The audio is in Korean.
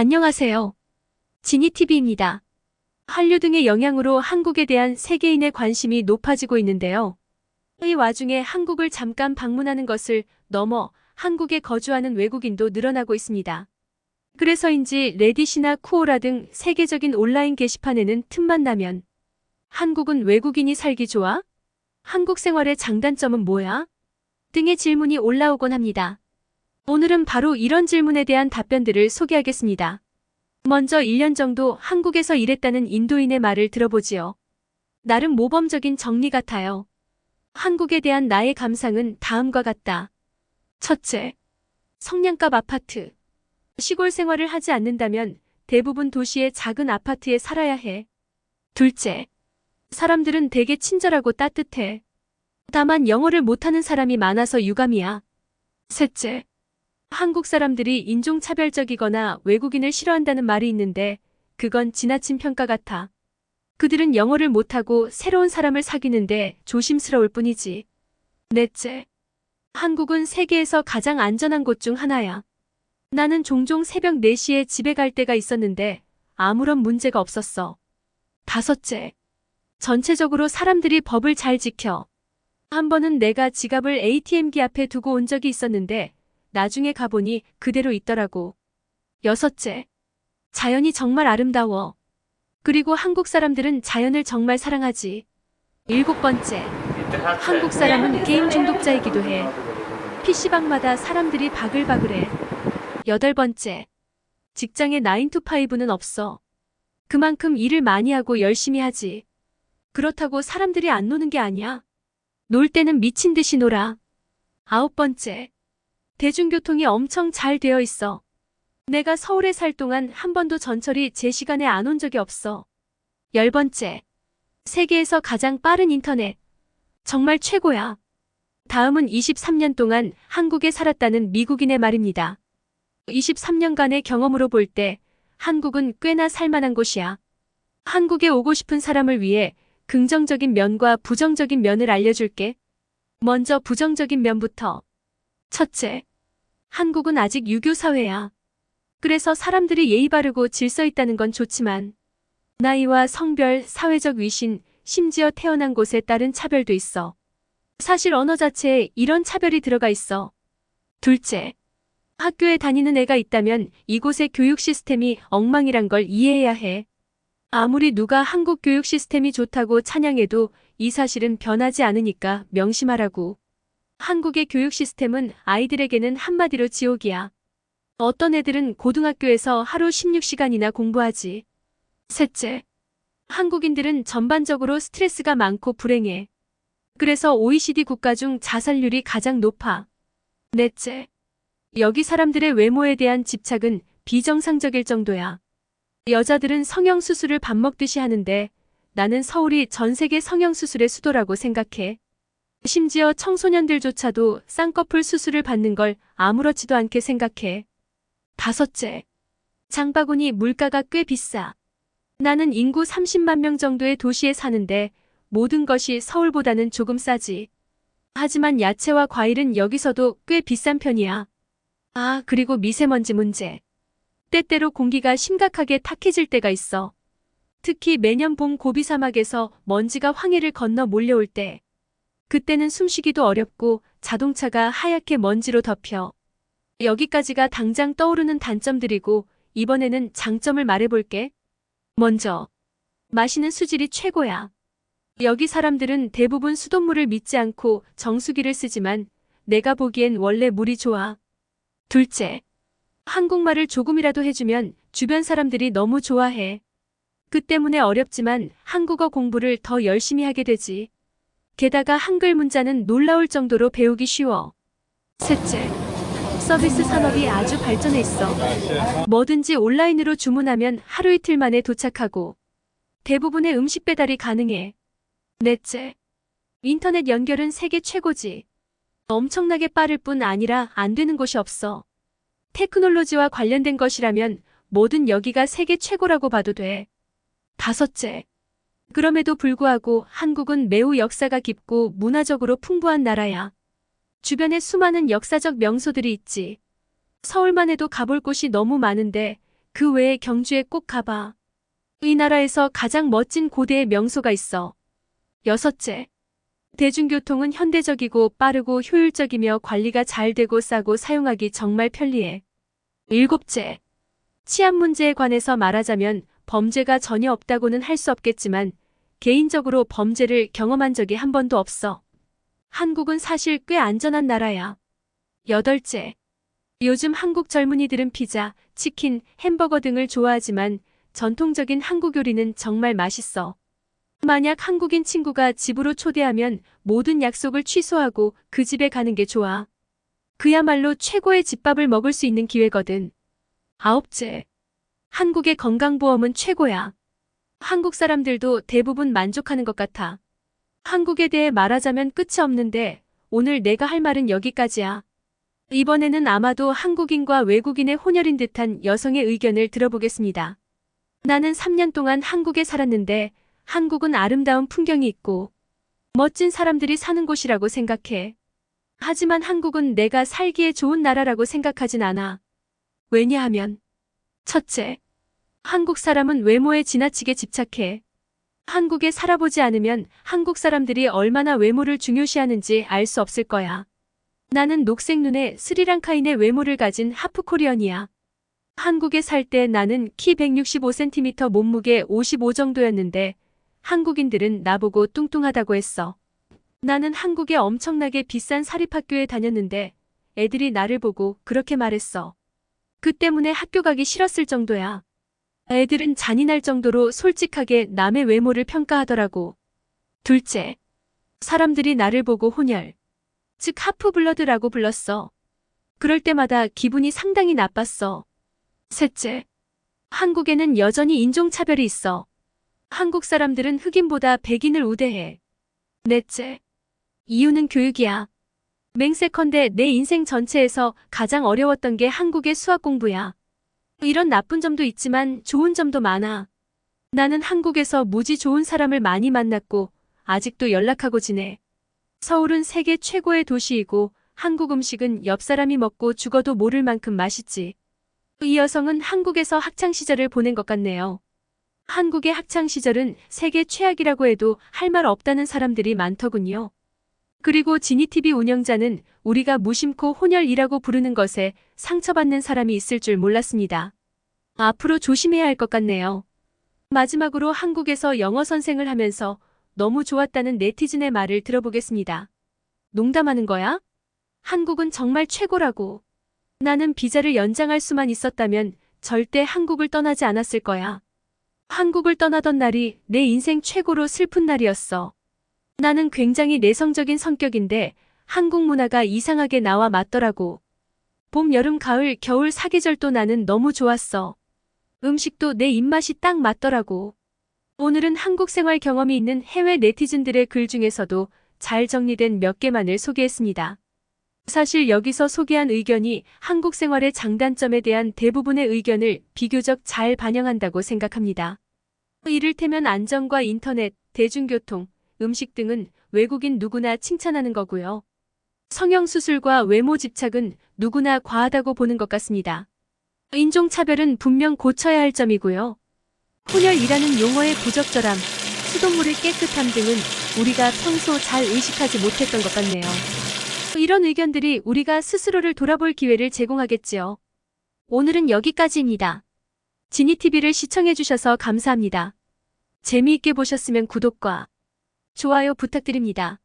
안녕하세요. 지니TV입니다. 한류 등의 영향으로 한국에 대한 세계인의 관심이 높아지고 있는데요. 이 와중에 한국을 잠깐 방문하는 것을 넘어 한국에 거주하는 외국인도 늘어나고 있습니다. 그래서인지 레딧이나 쿠오라 등 세계적인 온라인 게시판에는 틈만 나면 한국은 외국인이 살기 좋아? 한국 생활의 장단점은 뭐야? 등의 질문이 올라오곤 합니다. 오늘은 바로 이런 질문에 대한 답변들을 소개하겠습니다. 먼저 1년 정도 한국에서 일했다는 인도인의 말을 들어보지요. 나름 모범적인 정리 같아요. 한국에 대한 나의 감상은 다음과 같다. 첫째, 성냥갑 아파트. 시골 생활을 하지 않는다면 대부분 도시의 작은 아파트에 살아야 해. 둘째, 사람들은 되게 친절하고 따뜻해. 다만 영어를 못하는 사람이 많아서 유감이야. 셋째, 한국 사람들이 인종차별적이거나 외국인을 싫어한다는 말이 있는데 그건 지나친 평가 같아. 그들은 영어를 못하고 새로운 사람을 사귀는데 조심스러울 뿐이지. 넷째, 한국은 세계에서 가장 안전한 곳 중 하나야. 나는 종종 새벽 4시에 집에 갈 때가 있었는데 아무런 문제가 없었어. 다섯째, 전체적으로 사람들이 법을 잘 지켜. 한 번은 내가 지갑을 ATM기 앞에 두고 온 적이 있었는데 나중에 가보니 그대로 있더라고. 여섯째, 자연이 정말 아름다워. 그리고 한국 사람들은 자연을 정말 사랑하지. 일곱 번째, 한국 사람은 게임 중독자이기도 해. PC방마다 사람들이 바글바글해. 여덟 번째, 직장에 9to5는 없어. 그만큼 일을 많이 하고 열심히 하지. 그렇다고 사람들이 안 노는 게 아니야. 놀 때는 미친 듯이 놀아. 아홉 번째, 대중교통이 엄청 잘 되어 있어. 내가 서울에 살 동안 한 번도 전철이 제 시간에 안 온 적이 없어. 열 번째, 세계에서 가장 빠른 인터넷. 정말 최고야. 다음은 23년 동안 한국에 살았다는 미국인의 말입니다. 23년간의 경험으로 볼 때 한국은 꽤나 살만한 곳이야. 한국에 오고 싶은 사람을 위해 긍정적인 면과 부정적인 면을 알려줄게. 먼저 부정적인 면부터. 첫째, 한국은 아직 유교 사회야. 그래서 사람들이 예의 바르고 질서 있다는 건 좋지만 나이와 성별, 사회적 위신, 심지어 태어난 곳에 따른 차별도 있어. 사실 언어 자체에 이런 차별이 들어가 있어. 둘째, 학교에 다니는 애가 있다면 이곳의 교육 시스템이 엉망이란 걸 이해해야 해. 아무리 누가 한국 교육 시스템이 좋다고 찬양해도 이 사실은 변하지 않으니까 명심하라고. 한국의 교육 시스템은 아이들에게는 한마디로 지옥이야. 어떤 애들은 고등학교에서 하루 16시간이나 공부하지. 셋째, 한국인들은 전반적으로 스트레스가 많고 불행해. 그래서 OECD 국가 중 자살률이 가장 높아. 넷째, 여기 사람들의 외모에 대한 집착은 비정상적일 정도야. 여자들은 성형수술을 밥 먹듯이 하는데 나는 서울이 전 세계 성형수술의 수도라고 생각해. 심지어 청소년들조차도 쌍꺼풀 수술을 받는 걸 아무렇지도 않게 생각해. 다섯째, 장바구니 물가가 꽤 비싸. 나는 인구 30만 명 정도의 도시에 사는데 모든 것이 서울보다는 조금 싸지. 하지만 야채와 과일은 여기서도 꽤 비싼 편이야. 아, 그리고 미세먼지 문제. 때때로 공기가 심각하게 탁해질 때가 있어. 특히 매년 봄 고비 사막에서 먼지가 황해를 건너 몰려올 때. 그때는 숨쉬기도 어렵고 자동차가 하얗게 먼지로 덮여. 여기까지가 당장 떠오르는 단점들이고 이번에는 장점을 말해볼게. 먼저, 마시는 수질이 최고야. 여기 사람들은 대부분 수돗물을 믿지 않고 정수기를 쓰지만 내가 보기엔 원래 물이 좋아. 둘째, 한국말을 조금이라도 해주면 주변 사람들이 너무 좋아해. 그 때문에 어렵지만 한국어 공부를 더 열심히 하게 되지. 게다가 한글 문자는 놀라울 정도로 배우기 쉬워. 셋째, 서비스 산업이 아주 발전해 있어. 뭐든지 온라인으로 주문하면 하루 이틀 만에 도착하고 대부분의 음식 배달이 가능해. 넷째, 인터넷 연결은 세계 최고지. 엄청나게 빠를 뿐 아니라 안 되는 곳이 없어. 테크놀로지와 관련된 것이라면 뭐든 여기가 세계 최고라고 봐도 돼. 다섯째, 그럼에도 불구하고 한국은 매우 역사가 깊고 문화적으로 풍부한 나라야. 주변에 수많은 역사적 명소들이 있지. 서울만 해도 가볼 곳이 너무 많은데 그 외에 경주에 꼭 가봐. 이 나라에서 가장 멋진 고대의 명소가 있어. 여섯째, 대중교통은 현대적이고 빠르고 효율적이며 관리가 잘 되고 싸고 사용하기 정말 편리해. 일곱째, 치안 문제에 관해서 말하자면 범죄가 전혀 없다고는 할 수 없겠지만 개인적으로 범죄를 경험한 적이 한 번도 없어. 한국은 사실 꽤 안전한 나라야. 여덟째, 요즘 한국 젊은이들은 피자, 치킨, 햄버거 등을 좋아하지만 전통적인 한국 요리는 정말 맛있어. 만약 한국인 친구가 집으로 초대하면 모든 약속을 취소하고 그 집에 가는 게 좋아. 그야말로 최고의 집밥을 먹을 수 있는 기회거든. 아홉째, 한국의 건강보험은 최고야. 한국 사람들도 대부분 만족하는 것 같아. 한국에 대해 말하자면 끝이 없는데 오늘 내가 할 말은 여기까지야. 이번에는 아마도 한국인과 외국인의 혼혈인 듯한 여성의 의견을 들어보겠습니다. 나는 3년 동안 한국에 살았는데 한국은 아름다운 풍경이 있고 멋진 사람들이 사는 곳이라고 생각해. 하지만 한국은 내가 살기에 좋은 나라라고 생각하진 않아. 왜냐하면 첫째, 한국 사람은 외모에 지나치게 집착해. 한국에 살아보지 않으면 한국 사람들이 얼마나 외모를 중요시하는지 알 수 없을 거야. 나는 녹색 눈에 스리랑카인의 외모를 가진 하프코리언이야. 한국에 살 때 나는 키 165cm 몸무게 55 정도였는데 한국인들은 나보고 뚱뚱하다고 했어. 나는 한국에 엄청나게 비싼 사립학교에 다녔는데 애들이 나를 보고 그렇게 말했어. 그 때문에 학교 가기 싫었을 정도야. 애들은 잔인할 정도로 솔직하게 남의 외모를 평가하더라고. 둘째, 사람들이 나를 보고 혼혈, 즉 하프블러드라고 불렀어. 그럴 때마다 기분이 상당히 나빴어. 셋째, 한국에는 여전히 인종차별이 있어. 한국 사람들은 흑인보다 백인을 우대해. 넷째, 이유는 교육이야. 맹세컨대 내 인생 전체에서 가장 어려웠던 게 한국의 수학 공부야. 이런 나쁜 점도 있지만 좋은 점도 많아. 나는 한국에서 무지 좋은 사람을 많이 만났고 아직도 연락하고 지내. 서울은 세계 최고의 도시이고 한국 음식은 옆 사람이 먹고 죽어도 모를 만큼 맛있지. 이 여성은 한국에서 학창시절을 보낸 것 같네요. 한국의 학창시절은 세계 최악이라고 해도 할 말 없다는 사람들이 많더군요. 그리고 지니TV 운영자는 우리가 무심코 혼혈이라고 부르는 것에 상처받는 사람이 있을 줄 몰랐습니다. 앞으로 조심해야 할 것 같네요. 마지막으로 한국에서 영어 선생을 하면서 너무 좋았다는 네티즌의 말을 들어보겠습니다. 농담하는 거야? 한국은 정말 최고라고. 나는 비자를 연장할 수만 있었다면 절대 한국을 떠나지 않았을 거야. 한국을 떠나던 날이 내 인생 최고로 슬픈 날이었어. 나는 굉장히 내성적인 성격인데 한국 문화가 이상하게 나와 맞더라고. 봄, 여름, 가을, 겨울 사계절도 나는 너무 좋았어. 음식도 내 입맛이 딱 맞더라고. 오늘은 한국 생활 경험이 있는 해외 네티즌들의 글 중에서도 잘 정리된 몇 개만을 소개했습니다. 사실 여기서 소개한 의견이 한국 생활의 장단점에 대한 대부분의 의견을 비교적 잘 반영한다고 생각합니다. 이를테면 안전과 인터넷, 대중교통, 음식 등은 외국인 누구나 칭찬하는 거고요. 성형수술과 외모 집착은 누구나 과하다고 보는 것 같습니다. 인종차별은 분명 고쳐야 할 점이고요. 혼혈이라는 용어의 부적절함, 수돗물의 깨끗함 등은 우리가 평소 잘 의식하지 못했던 것 같네요. 이런 의견들이 우리가 스스로를 돌아볼 기회를 제공하겠지요. 오늘은 여기까지입니다. 지니TV를 시청해주셔서 감사합니다. 재미있게 보셨으면 구독과 좋아요 부탁드립니다.